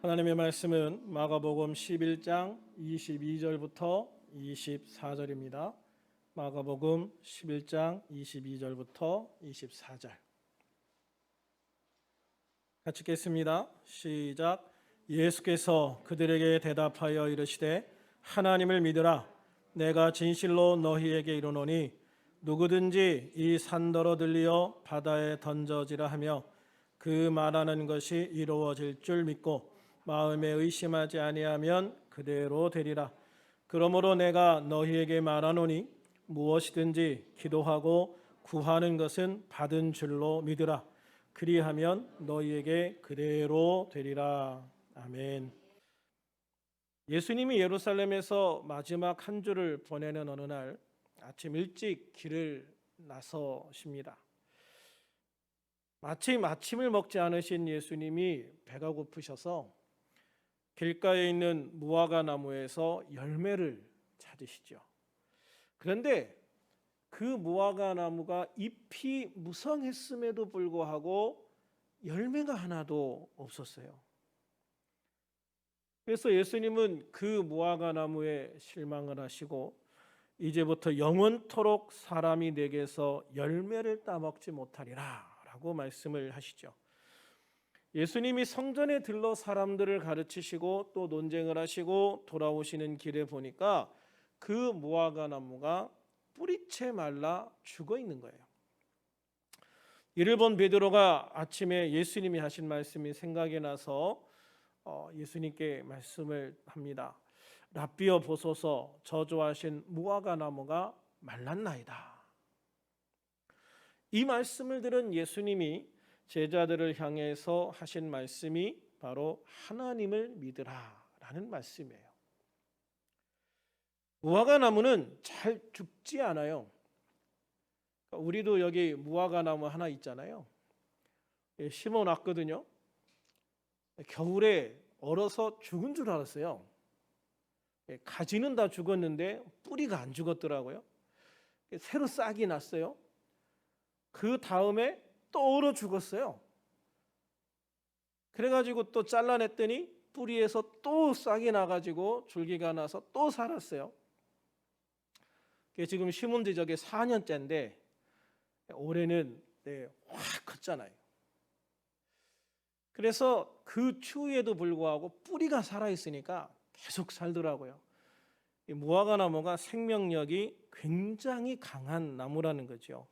하나님의 말씀은 마가복음 11장 22절부터 24절입니다. 마가복음 11장 22절부터 24절. 같이 읽겠습니다. 시작. 예수께서 그들에게 대답하여 이르시되 하나님을 믿으라. 내가 진실로 너희에게 이르노니 누구든지 이 산더러 들리어 바다에 던져지라 하며 그 말하는 것이 이루어질 줄 믿고 마음에 의심하지 아니하면 그대로 되리라. 그러므로 내가 너희에게 말하노니 무엇이든지 기도하고 구하는 것은 받은 줄로 믿으라. 그리하면 너희에게 그대로 되리라. 아멘. 예수님이 예루살렘에서 마지막 한 주를 보내는 어느 날 아침 일찍 길을 나서십니다. 마침 아침을 먹지 않으신 예수님이 배가 고프셔서 길가에 있는 무화과 나무에서 열매를 찾으시죠. 그런데 그 무화과 나무가 잎이 무성했음에도 불구하고 열매가 하나도 없었어요. 그래서 예수님은 그 무화과 나무에 실망을 하시고 이제부터 영원토록 사람이 내게서 열매를 따먹지 못하리라 라고 말씀을 하시죠. 예수님이 성전에 들러 사람들을 가르치시고 또 논쟁을 하시고 돌아오시는 길에 보니까 그 무화과 나무가 뿌리채 말라 죽어 있는 거예요. 이를 본 베드로가 아침에 예수님이 하신 말씀이 생각이 나서 예수님께 말씀을 합니다. 랍비여 보소서, 저주하신 무화과 나무가 말랐나이다. 이 말씀을 들은 예수님이 제자들을 향해서 하신 말씀이 바로 하나님을 믿으라 라는 말씀이에요. 무화과 나무는 잘 죽지 않아요. 우리도 여기 무화과 나무 하나 있잖아요. 심어놨거든요. 겨울에 얼어서 죽은 줄 알았어요. 가지는 다 죽었는데 뿌리가 안 죽었더라고요. 새로 싹이 났어요. 그 다음에 또 얼어 죽었어요. 그래가지고 또 잘라냈더니 뿌리에서 또 싹이 나가지고 줄기가 나서 또 살았어요. 지금 심은 지 저게 4년째인데 올해는 확 컸잖아요. 그래서 그 추위에도 불구하고 뿌리가 살아있으니까 계속 살더라고요. 이 무화과 나무가 생명력이 굉장히 강한 나무라는 거죠.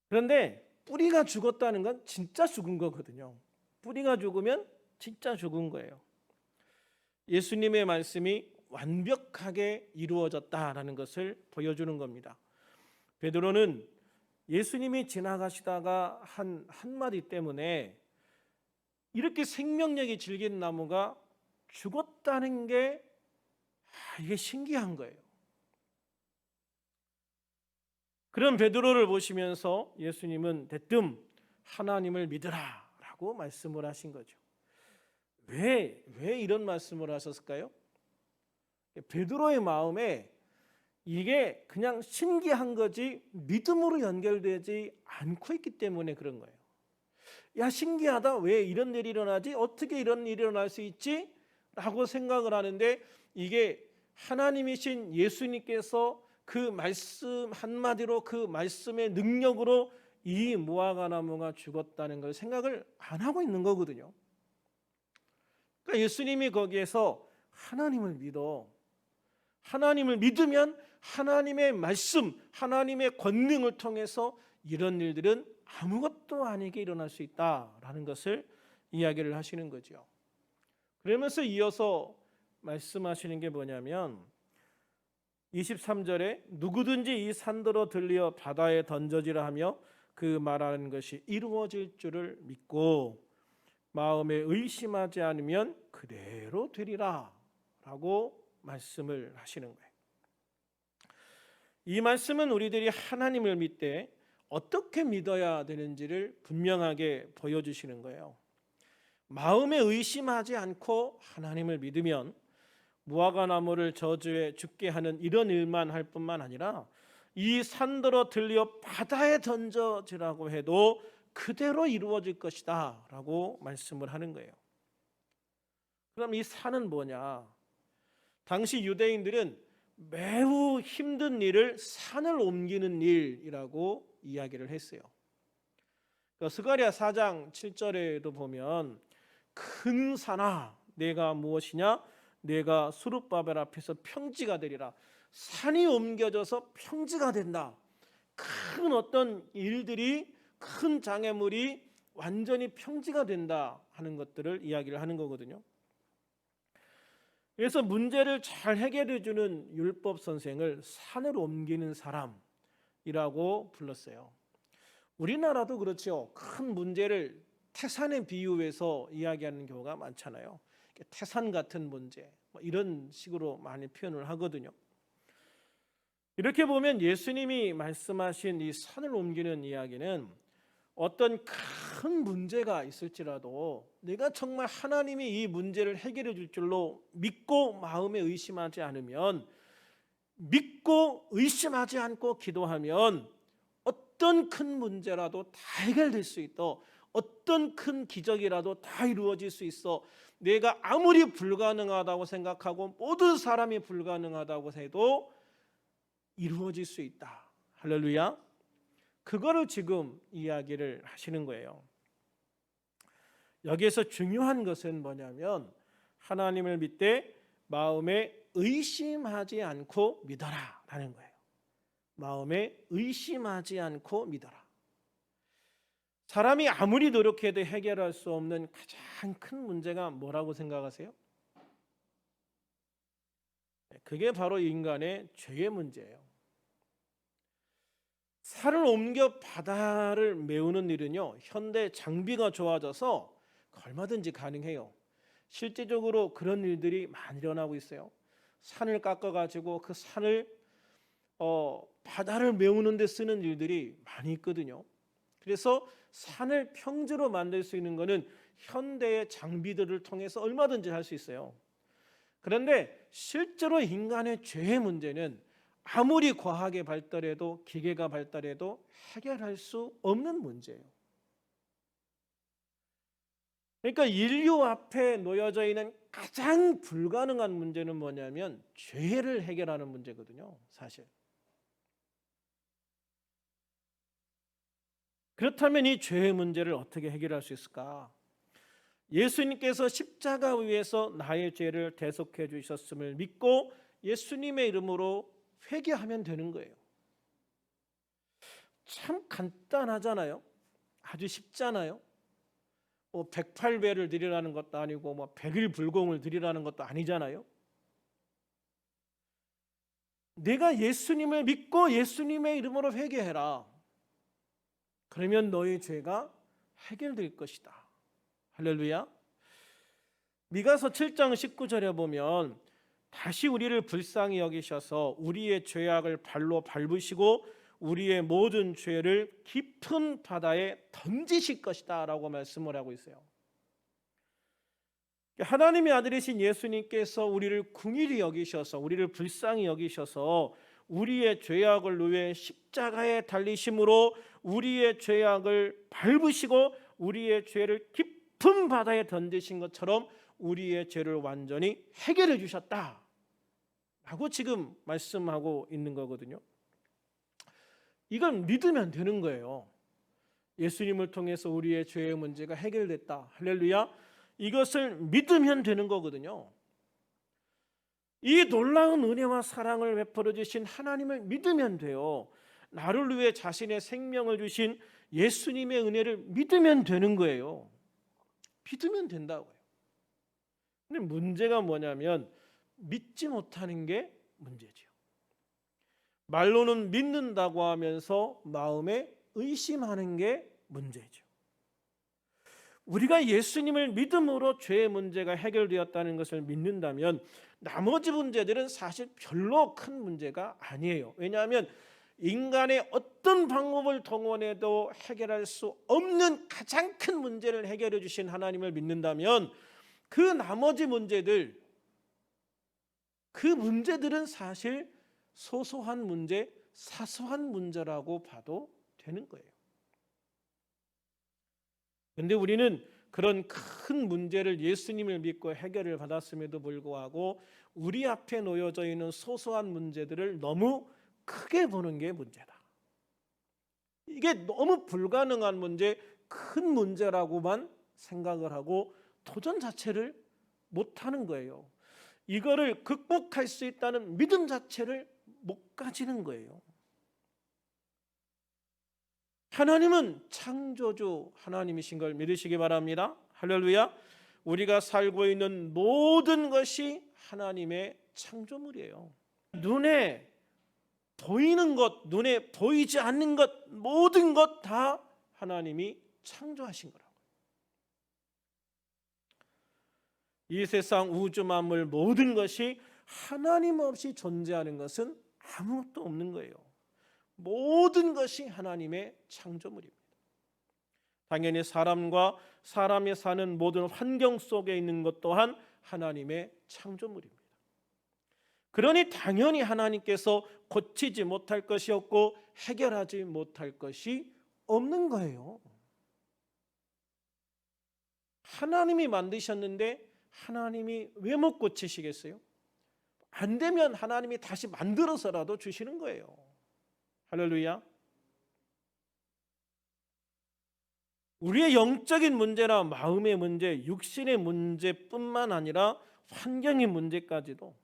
그런데 뿌리가 죽었다는 건 진짜 죽은 거거든요. 뿌리가 죽으면 진짜 죽은 거예요. 예수님의 말씀이 완벽하게 이루어졌다라는 것을 보여주는 겁니다. 베드로는 예수님이 지나가시다가 한 한마디 때문에 이렇게 생명력이 질긴 나무가 죽었다는 게 이게 신기한 거예요. 그런 베드로를 보시면서 예수님은 대뜸 하나님을 믿으라 라고 말씀을 하신 거죠. 왜 이런 말씀을 하셨을까요? 베드로의 마음에 이게 그냥 신기한 거지 믿음으로 연결되지 않고 있기 때문에 그런 거예요. 야, 신기하다. 왜 이런 일이 일어나지? 어떻게 이런 일이 일어날 수 있지? 라고 생각을 하는데 이게 하나님이신 예수님께서 그 말씀 한마디로 그 말씀의 능력으로 이 무화과 나무가 죽었다는 걸 생각을 안 하고 있는 거거든요. 그러니까 예수님이 거기에서 하나님을 믿어. 하나님을 믿으면 하나님의 말씀, 하나님의 권능을 통해서 이런 일들은 아무것도 아니게 일어날 수 있다라는 것을 이야기를 하시는 거죠. 그러면서 이어서 말씀하시는 게 뭐냐면 23절에 누구든지 이 산더러 들리어 바다에 던져지라 하며 그 말하는 것이 이루어질 줄을 믿고 마음에 의심하지 않으면 그대로 되리라 라고 말씀을 하시는 거예요. 이 말씀은 우리들이 하나님을 믿되 어떻게 믿어야 되는지를 분명하게 보여주시는 거예요. 마음에 의심하지 않고 하나님을 믿으면 무화과 나무를 저주해 죽게 하는 이런 일만 할 뿐만 아니라 이 산더러 들려 바다에 던져지라고 해도 그대로 이루어질 것이다 라고 말씀을 하는 거예요. 그럼 이 산은 뭐냐? 당시 유대인들은 매우 힘든 일을 산을 옮기는 일이라고 이야기를 했어요. 스가랴 4장 7절에도 보면 큰 산아 내가 무엇이냐? 내가 수룹바벨 앞에서 평지가 되리라. 산이 옮겨져서 평지가 된다. 큰 어떤 일들이, 큰 장애물이 완전히 평지가 된다 하는 것들을 이야기를 하는 거거든요. 그래서 문제를 잘 해결해 주는 율법 선생을 산을 옮기는 사람이라고 불렀어요. 우리나라도 그렇죠. 큰 문제를 태산에 비유해서 이야기하는 경우가 많잖아요. 태산 같은 문제, 이런 식으로 많이 표현을 하거든요. 이렇게 보면 예수님이 말씀하신 이 산을 옮기는 이야기는 어떤 큰 문제가 있을지라도 내가 정말 하나님이 이 문제를 해결해 줄 줄로 믿고 마음에 의심하지 않으면, 믿고 의심하지 않고 기도하면 어떤 큰 문제라도 다 해결될 수 있어. 어떤 큰 기적이라도 다 이루어질 수 있어. 내가 아무리 불가능하다고 생각하고 모든 사람이 불가능하다고 해도 이루어질 수 있다. 할렐루야. 그거를 지금 이야기를 하시는 거예요. 여기에서 중요한 것은 뭐냐면 하나님을 믿되 마음에 의심하지 않고 믿어라 라는 거예요. 마음에 의심하지 않고 믿어라. 사람이 아무리 노력해도 해결할 수 없는 가장 큰 문제가 뭐라고 생각하세요? 그게 바로 인간의 죄의 문제예요. 산을 옮겨 바다를 메우는 일은요, 현대 장비가 좋아져서 얼마든지 가능해요. 실제적으로 그런 일들이 많이 일어나고 있어요. 산을 깎아가지고 그 산을 바다를 메우는 데 쓰는 일들이 많이 있거든요. 그래서 산을 평지로 만들 수 있는 것은 현대의 장비들을 통해서 얼마든지 할 수 있어요. 그런데 실제로 인간의 죄의 문제는 아무리 과학이 발달해도 기계가 발달해도 해결할 수 없는 문제예요. 그러니까 인류 앞에 놓여져 있는 가장 불가능한 문제는 뭐냐면 죄를 해결하는 문제거든요, 사실. 그렇다면 이 죄의 문제를 어떻게 해결할 수 있을까? 예수님께서 십자가 위에서 나의 죄를 대속해 주셨음을 믿고 예수님의 이름으로 회개하면 되는 거예요. 참 간단하잖아요. 아주 쉽잖아요. 108배를 드리라는 것도 아니고 100일 불공을 드리라는 것도 아니잖아요. 내가 예수님을 믿고 예수님의 이름으로 회개해라. 그러면 너의 죄가 해결될 것이다. 할렐루야. 미가서 7장 19절에 보면 다시 우리를 불쌍히 여기셔서 우리의 죄악을 발로 밟으시고 우리의 모든 죄를 깊은 바다에 던지실 것이다 라고 말씀을 하고 있어요. 하나님의 아들이신 예수님께서 우리를 긍휼히 여기셔서 우리를 불쌍히 여기셔서 우리의 죄악을 위해 십자가에 달리심으로 우리의 죄악을 밟으시고 우리의 죄를 깊은 바다에 던지신 것처럼 우리의 죄를 완전히 해결해 주셨다 라고 지금 말씀하고 있는 거거든요. 이건 믿으면 되는 거예요. 예수님을 통해서 우리의 죄의 문제가 해결됐다. 할렐루야. 이것을 믿으면 되는 거거든요. 이 놀라운 은혜와 사랑을 베풀어 주신 하나님을 믿으면 돼요. 나를 위해 자신의 생명을 주신 예수님의 은혜를 믿으면 되는 거예요. 믿으면 된다고요. 근데 문제가 뭐냐면 믿지 못하는 게 문제죠. 말로는 믿는다고 하면서 마음에 의심하는 게 문제죠. 우리가 예수님을 믿음으로 죄의 문제가 해결되었다는 것을 믿는다면 나머지 문제들은 사실 별로 큰 문제가 아니에요. 왜냐하면 인간의 어떤 방법을 동원해도 해결할 수 없는 가장 큰 문제를 해결해 주신 하나님을 믿는다면 그 나머지 문제들, 그 문제들은 사실 소소한 문제, 사소한 문제라고 봐도 되는 거예요. 그런데 우리는 그런 큰 문제를 예수님을 믿고 해결을 받았음에도 불구하고 우리 앞에 놓여져 있는 소소한 문제들을 너무 크게 보는 게 문제다. 이게 너무 불가능한 문제, 큰 문제라고만 생각을 하고 도전 자체를 못하는 거예요. 이거를 극복할 수 있다는 믿음 자체를 못 가지는 거예요. 하나님은 창조주 하나님이신 걸 믿으시기 바랍니다. 할렐루야. 우리가 살고 있는 모든 것이 하나님의 창조물이에요. 눈에 보이는 것, 눈에 보이지 않는 것, 모든 것 다 하나님이 창조하신 거라고. 이 세상 우주 만물 모든 것이 하나님 없이 존재하는 것은 아무것도 없는 거예요. 모든 것이 하나님의 창조물입니다. 당연히 사람과 사람이 사는 모든 환경 속에 있는 것 또한 하나님의 창조물입니다. 그러니 당연히 하나님께서 고치지 못할 것이 없고 해결하지 못할 것이 없는 거예요. 하나님이 만드셨는데 하나님이 왜 못 고치시겠어요? 안 되면 하나님이 다시 만들어서라도 주시는 거예요. 할렐루야. 우리의 영적인 문제나 마음의 문제, 육신의 문제뿐만 아니라 환경의 문제까지도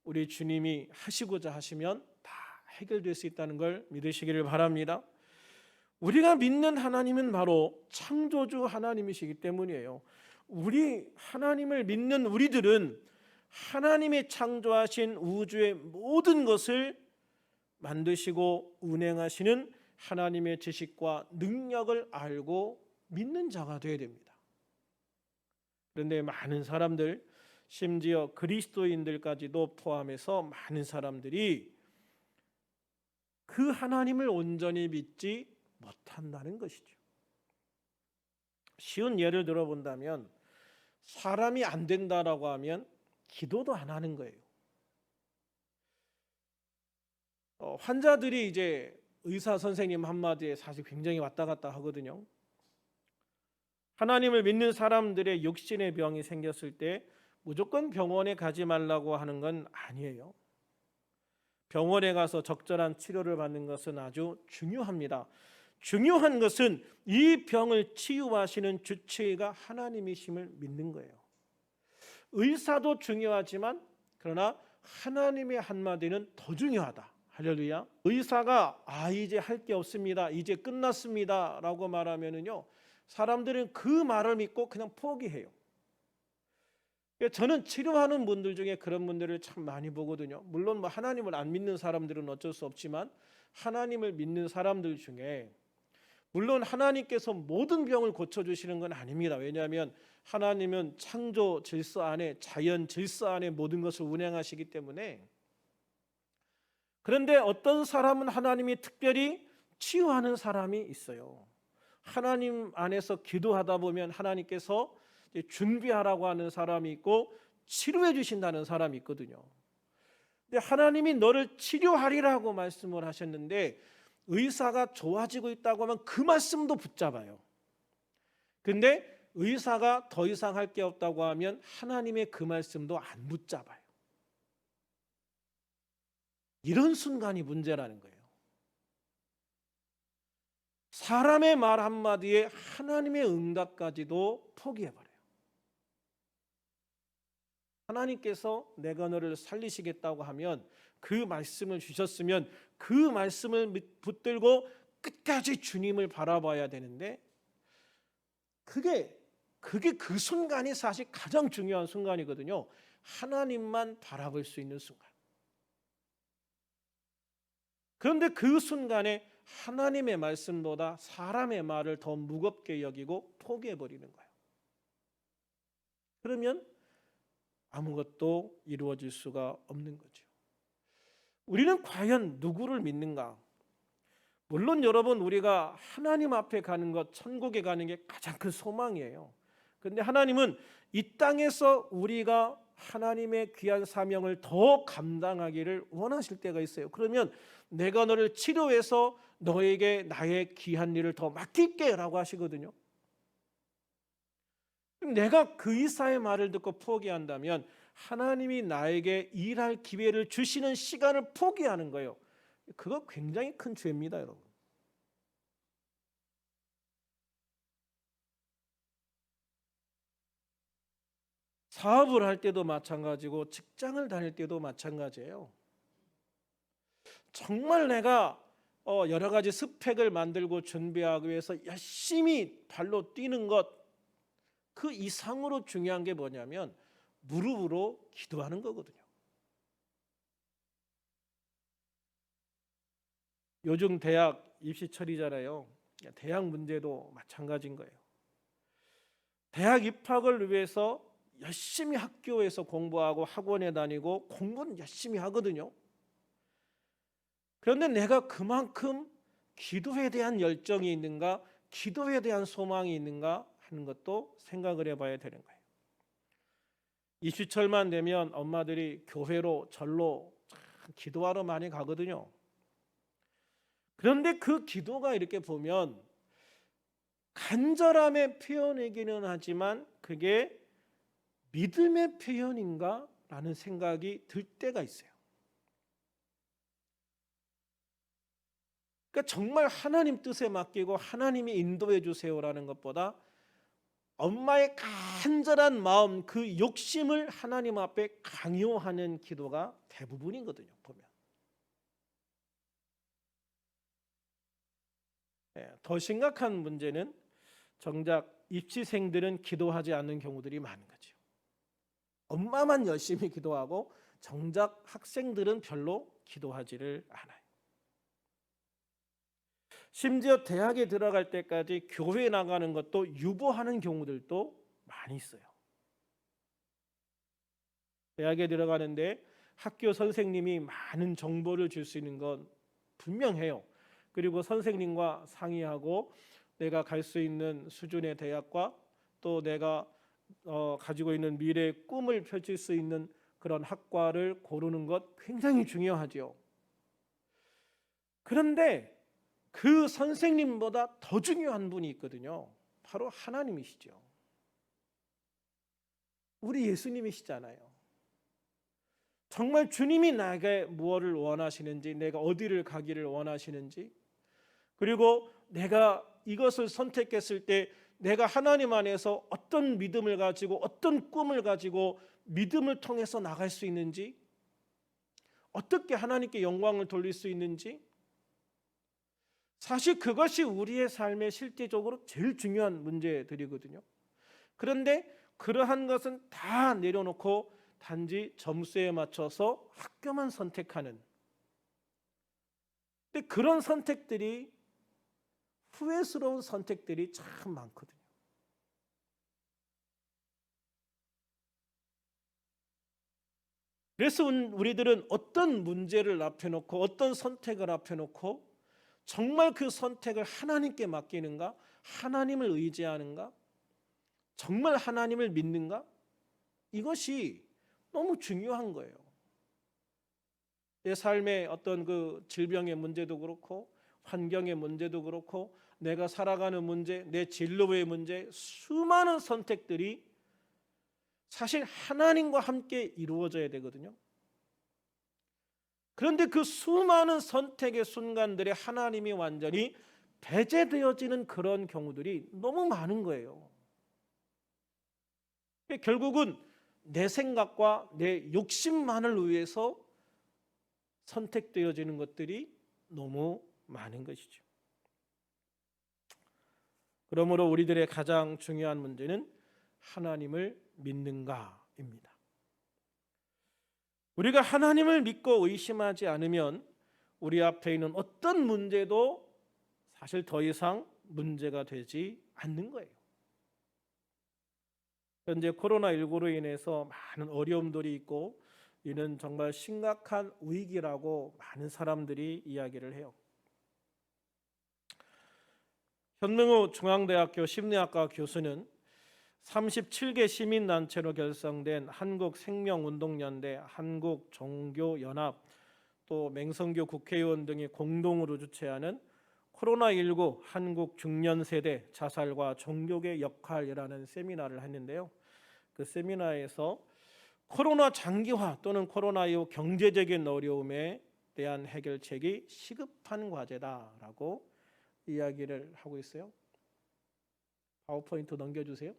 우리 주님이 하시고자 하시면 다 해결될 수 있다는 걸 믿으시기를 바랍니다. 우리가 믿는 하나님은 바로 창조주 하나님이시기 때문이에요. 우리 하나님을 믿는 우리들은 하나님이 창조하신 우주의 모든 것을 만드시고 운행하시는 하나님의 지식과 능력을 알고 믿는 자가 되어야 됩니다. 그런데 많은 사람들, 심지어 그리스도인들까지도 포함해서 많은 사람들이 그 하나님을 온전히 믿지 못한다는 것이죠. 쉬운 예를 들어본다면 사람이 안 된다라고 하면 기도도 안 하는 거예요. 환자들이 이제 의사 선생님 한마디에 사실 굉장히 왔다 갔다 하거든요. 하나님을 믿는 사람들의 육신의 병이 생겼을 때 무조건 병원에 가지 말라고 하는 건 아니에요. 병원에 가서 적절한 치료를 받는 것은 아주 중요합니다. 중요한 것은 이 병을 치유하시는 주체가 하나님이심을 믿는 거예요. 의사도 중요하지만 그러나 하나님의 한마디는 더 중요하다. 할렐루야. 의사가 이제 할 게 없습니다. 이제 끝났습니다. 라고 말하면은요, 사람들은 그 말을 믿고 그냥 포기해요. 저는 치료하는 분들 중에 그런 분들을 참 많이 보거든요. 물론 뭐 하나님을 안 믿는 사람들은 어쩔 수 없지만 하나님을 믿는 사람들 중에 물론 하나님께서 모든 병을 고쳐주시는 건 아닙니다. 왜냐하면 하나님은 창조 질서 안에, 자연 질서 안에 모든 것을 운행하시기 때문에. 그런데 어떤 사람은 하나님이 특별히 치유하는 사람이 있어요. 하나님 안에서 기도하다 보면 하나님께서 준비하라고 하는 사람이 있고 치료해 주신다는 사람이 있거든요. 근데 하나님이 너를 치료하리라고 말씀을 하셨는데 의사가 좋아지고 있다고 하면 그 말씀도 붙잡아요. 근데 의사가 더 이상 할 게 없다고 하면 하나님의 그 말씀도 안 붙잡아요. 이런 순간이 문제라는 거예요. 사람의 말 한마디에 하나님의 응답까지도 포기해버려요. 하나님께서 내가 너를 살리시겠다고 하면 그 말씀을 주셨으면 그 말씀을 붙들고 끝까지 주님을 바라봐야 되는데 그게 그 순간이 사실 가장 중요한 순간이거든요. 하나님만 바라볼 수 있는 순간. 그런데 그 순간에 하나님의 말씀보다 사람의 말을 더 무겁게 여기고 포기해버리는 거예요. 그러면 아무것도 이루어질 수가 없는 거죠. 우리는 과연 누구를 믿는가? 물론 여러분 우리가 하나님 앞에 가는 것, 천국에 가는 게 가장 큰 소망이에요. 그런데 하나님은 이 땅에서 우리가 하나님의 귀한 사명을 더 감당하기를 원하실 때가 있어요. 그러면 내가 너를 치료해서 너에게 나의 귀한 일을 더 맡길게 라고 하시거든요. 내가 그 이사의 말을 듣고 포기한다면 하나님이 나에게 일할 기회를 주시는 시간을 포기하는 거예요. 그거 굉장히 큰 죄입니다, 여러분. 사업을 할 때도 마찬가지고 직장을 다닐 때도 마찬가지예요. 정말 내가 여러 가지 스펙을 만들고 준비하기 위해서 열심히 발로 뛰는 것, 그 이상으로 중요한 게 뭐냐면 무릎으로 기도하는 거거든요. 요즘 대학 입시철이잖아요. 대학 문제도 마찬가지인 거예요. 대학 입학을 위해서 열심히 학교에서 공부하고 학원에 다니고 공부는 열심히 하거든요. 그런데 내가 그만큼 기도에 대한 열정이 있는가, 기도에 대한 소망이 있는가 하는 것도 생각을 해봐야 되는 거예요. 입시철만 되면 엄마들이 교회로 절로 기도하러 많이 가거든요. 그런데 그 기도가 이렇게 보면 간절함의 표현이기는 하지만 그게 믿음의 표현인가 라는 생각이 들 때가 있어요. 그러니까 정말 하나님 뜻에 맡기고 하나님이 인도해 주세요라는 것보다 엄마의 간절한 마음, 그 욕심을 하나님 앞에 강요하는 기도가 대부분이거든요, 보면. 더 심각한 문제는 정작 입시생들은 기도하지 않는 경우들이 많은 거죠. 엄마만 열심히 기도하고 정작 학생들은 별로 기도하지를 않아요. 심지어 대학에 들어갈 때까지 교회 나가는 것도 유보하는 경우들도 많이 있어요. 대학에 들어가는데 학교 선생님이 많은 정보를 줄 수 있는 건 분명해요. 그리고 선생님과 상의하고 내가 갈 수 있는 수준의 대학과 또 내가 가지고 있는 미래의 꿈을 펼칠 수 있는 그런 학과를 고르는 것 굉장히 중요하죠. 그런데 그 선생님보다 더 중요한 분이 있거든요. 바로 하나님이시죠. 우리 예수님이시잖아요. 정말 주님이 나에게 무엇을 원하시는지, 내가 어디를 가기를 원하시는지, 그리고 내가 이것을 선택했을 때 내가 하나님 안에서 어떤 믿음을 가지고 어떤 꿈을 가지고 믿음을 통해서 나갈 수 있는지, 어떻게 하나님께 영광을 돌릴 수 있는지, 사실 그것이 우리의 삶에 실제적으로 제일 중요한 문제들이거든요. 그런데 그러한 것은 다 내려놓고 단지 점수에 맞춰서 학교만 선택하는, 근데 그런 선택들이 후회스러운 선택들이 참 많거든요. 그래서 우리들은 어떤 문제를 앞에 놓고 어떤 선택을 앞에 놓고 정말 그 선택을 하나님께 맡기는가? 하나님을 의지하는가? 정말 하나님을 믿는가? 이것이 너무 중요한 거예요. 내 삶의 어떤 그 질병의 문제도 그렇고 환경의 문제도 그렇고 내가 살아가는 문제, 내 진로의 문제, 수많은 선택들이 사실 하나님과 함께 이루어져야 되거든요. 그런데 그 수많은 선택의 순간들에 하나님이 완전히 배제되어지는 그런 경우들이 너무 많은 거예요. 결국은 내 생각과 내 욕심만을 위해서 선택되어지는 것들이 너무 많은 것이죠. 그러므로 우리들의 가장 중요한 문제는 하나님을 믿는가입니다. 우리가 하나님을 믿고 의심하지 않으면 우리 앞에 있는 어떤 문제도 사실 더 이상 문제가 되지 않는 거예요. 현재 코로나19로 인해서 많은 어려움들이 있고 이는 정말 심각한 위기라고 많은 사람들이 이야기를 해요. 현명우 중앙대학교 심리학과 교수는 37개 시민단체로 결성된 한국생명운동연대, 한국종교연합, 또 맹성교 국회의원 등이 공동으로 주최하는 코로나19 한국 중년세대 자살과 종교의 역할이라는 세미나를 했는데요. 그 세미나에서 코로나 장기화 또는 코로나 이후 경제적인 어려움에 대한 해결책이 시급한 과제다라고 이야기를 하고 있어요. 파워포인트 넘겨주세요.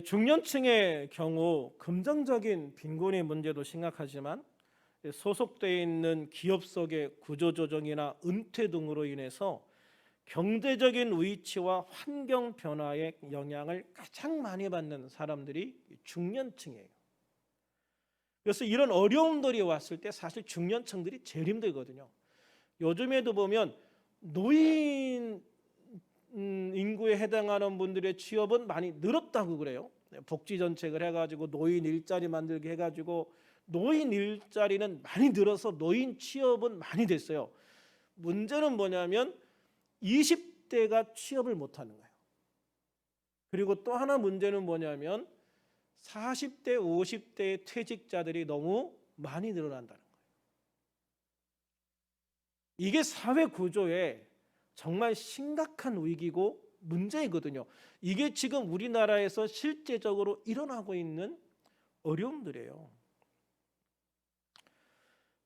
중년층의 경우 금전적인 빈곤의 문제도 심각하지만 소속되어 있는 기업 속의 구조조정이나 은퇴 등으로 인해서 경제적인 위치와 환경 변화의 영향을 가장 많이 받는 사람들이 중년층이에요. 그래서 이런 어려움들이 왔을 때 사실 중년층들이 제일 힘들거든요. 요즘에도 보면 노인 인구에 해당하는 분들의 취업은 많이 늘었다고 그래요. 복지 정책을 해가지고 노인 일자리 만들게 해가지고 노인 일자리는 많이 늘어서 노인 취업은 많이 됐어요. 문제는 뭐냐면 20대가 취업을 못하는 거예요. 그리고 또 하나 문제는 뭐냐면 40대, 50대의 퇴직자들이 너무 많이 늘어난다는 거예요. 이게 사회 구조에 정말 심각한 위기고 문제이거든요. 이게 지금 우리나라에서 실제적으로 일어나고 있는 어려움들이에요.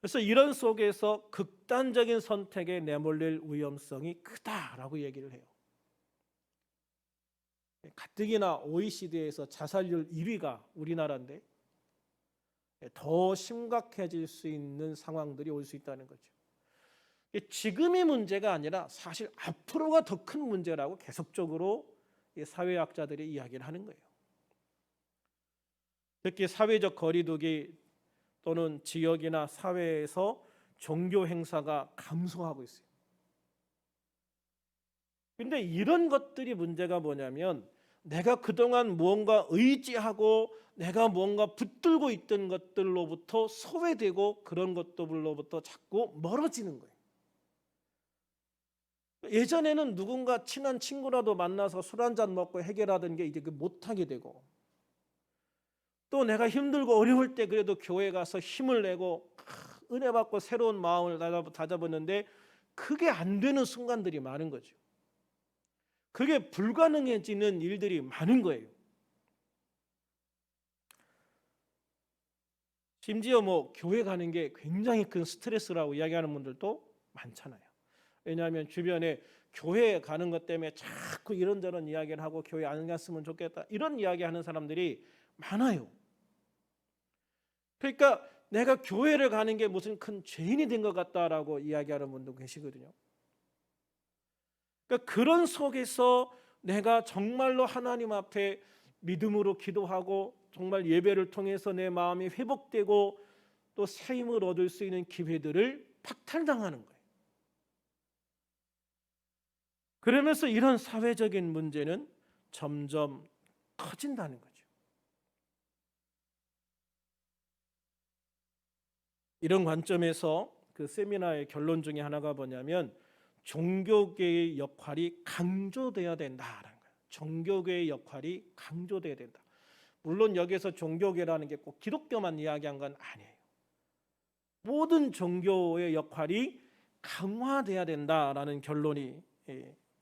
그래서 이런 속에서 극단적인 선택에 내몰릴 위험성이 크다라고 얘기를 해요. 가뜩이나 OECD에서 자살률 1위가 우리나라인데 더 심각해질 수 있는 상황들이 올 수 있다는 거죠. 지금의 문제가 아니라 사실 앞으로가 더 큰 문제라고 계속적으로 사회학자들이 이야기를 하는 거예요. 특히 사회적 거리두기 또는 지역이나 사회에서 종교 행사가 감소하고 있어요. 그런데 이런 것들이 문제가 뭐냐면 내가 그동안 무언가 의지하고 내가 무언가 붙들고 있던 것들로부터 소외되고 그런 것들로부터 자꾸 멀어지는 거예요. 예전에는 누군가 친한 친구라도 만나서 술 한잔 먹고 해결하던 게 이제 못하게 되고 또 내가 힘들고 어려울 때 그래도 교회 가서 힘을 내고 은혜 받고 새로운 마음을 다잡았는데 그게 안 되는 순간들이 많은 거죠. 그게 불가능해지는 일들이 많은 거예요. 심지어 교회 가는 게 굉장히 큰 스트레스라고 이야기하는 분들도 많잖아요. 왜냐하면 주변에 교회 가는 것 때문에 자꾸 이런저런 이야기를 하고 교회 안 갔으면 좋겠다 이런 이야기하는 사람들이 많아요. 그러니까 내가 교회를 가는 게 무슨 큰 죄인이 된 것 같다라고 이야기하는 분도 계시거든요. 그러니까 그런 속에서 내가 정말로 하나님 앞에 믿음으로 기도하고 정말 예배를 통해서 내 마음이 회복되고 또 새 힘을 얻을 수 있는 기회들을 박탈당하는 거예요. 그러면서 이런 사회적인 문제는 점점 커진다는 거죠. 이런 관점에서 그 세미나의 결론 중에 하나가 뭐냐면 종교계의 역할이 강조돼야 된다라는 거예요. 종교계의 역할이 강조돼야 된다. 물론 여기서 종교계라는 게 꼭 기독교만 이야기한 건 아니에요. 모든 종교의 역할이 강화돼야 된다라는 결론이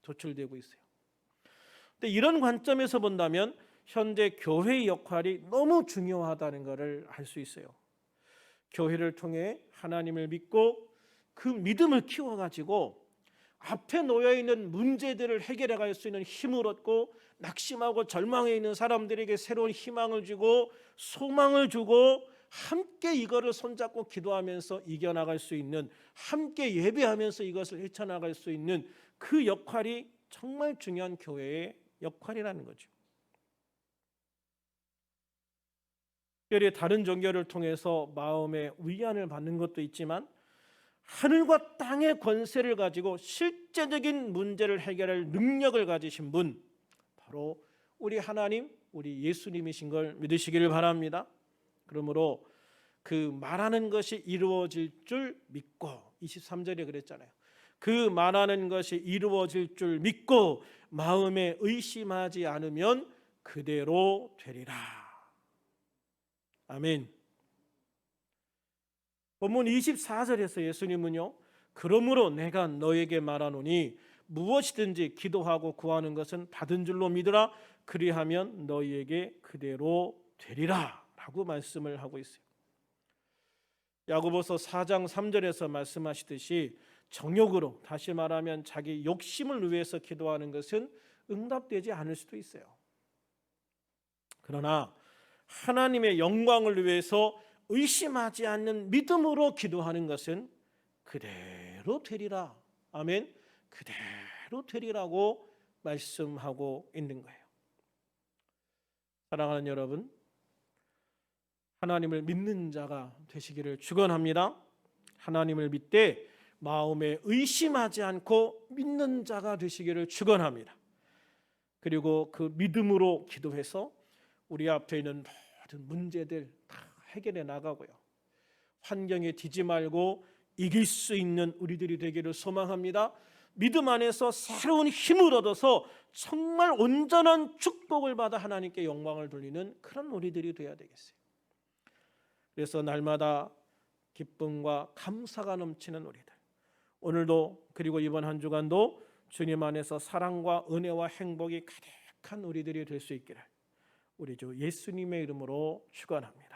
도출되고 있어요. 근데 이런 관점에서 본다면 현재 교회의 역할이 너무 중요하다는 것을 알 수 있어요. 교회를 통해 하나님을 믿고 그 믿음을 키워가지고 앞에 놓여있는 문제들을 해결해 갈 수 있는 힘을 얻고 낙심하고 절망해 있는 사람들에게 새로운 희망을 주고 소망을 주고 함께 이거를 손잡고 기도하면서 이겨나갈 수 있는, 함께 예배하면서 이것을 헤쳐나갈 수 있는 그 역할이 정말 중요한 교회의 역할이라는 거죠. 특별히 다른 종교를 통해서 마음의 위안을 받는 것도 있지만 하늘과 땅의 권세를 가지고 실제적인 문제를 해결할 능력을 가지신 분, 바로 우리 하나님, 우리 예수님이신 걸 믿으시기를 바랍니다. 그러므로 그 말하는 것이 이루어질 줄 믿고, 23절에 그랬잖아요. 그 말하는 것이 이루어질 줄 믿고 마음에 의심하지 않으면 그대로 되리라. 아멘. 본문 24절에서 예수님은요, 그러므로 내가 너에게 말하노니 무엇이든지 기도하고 구하는 것은 받은 줄로 믿으라. 그리하면 너희에게 그대로 되리라 라고 말씀을 하고 있어요. 야고보서 4장 3절에서 말씀하시듯이 정욕으로, 다시 말하면 자기 욕심을 위해서 기도하는 것은 응답되지 않을 수도 있어요. 그러나 하나님의 영광을 위해서 의심하지 않는 믿음으로 기도하는 것은 그대로 되리라. 아멘. 그대로 되리라고 말씀하고 있는 거예요. 사랑하는 여러분, 하나님을 믿는 자가 되시기를 축원합니다. 하나님을 믿되 마음에 의심하지 않고 믿는 자가 되시기를 축원합니다. 그리고 그 믿음으로 기도해서 우리 앞에 있는 모든 문제들 다 해결해 나가고요, 환경에 뒤지 말고 이길 수 있는 우리들이 되기를 소망합니다. 믿음 안에서 새로운 힘을 얻어서 정말 온전한 축복을 받아 하나님께 영광을 돌리는 그런 우리들이 되어야 되겠어요. 그래서 날마다 기쁨과 감사가 넘치는 우리들, 오늘도 그리고 이번 한 주간도 주님 안에서 사랑과 은혜와 행복이 가득한 우리들이 될 수 있기를 우리 주 예수님의 이름으로 축원합니다.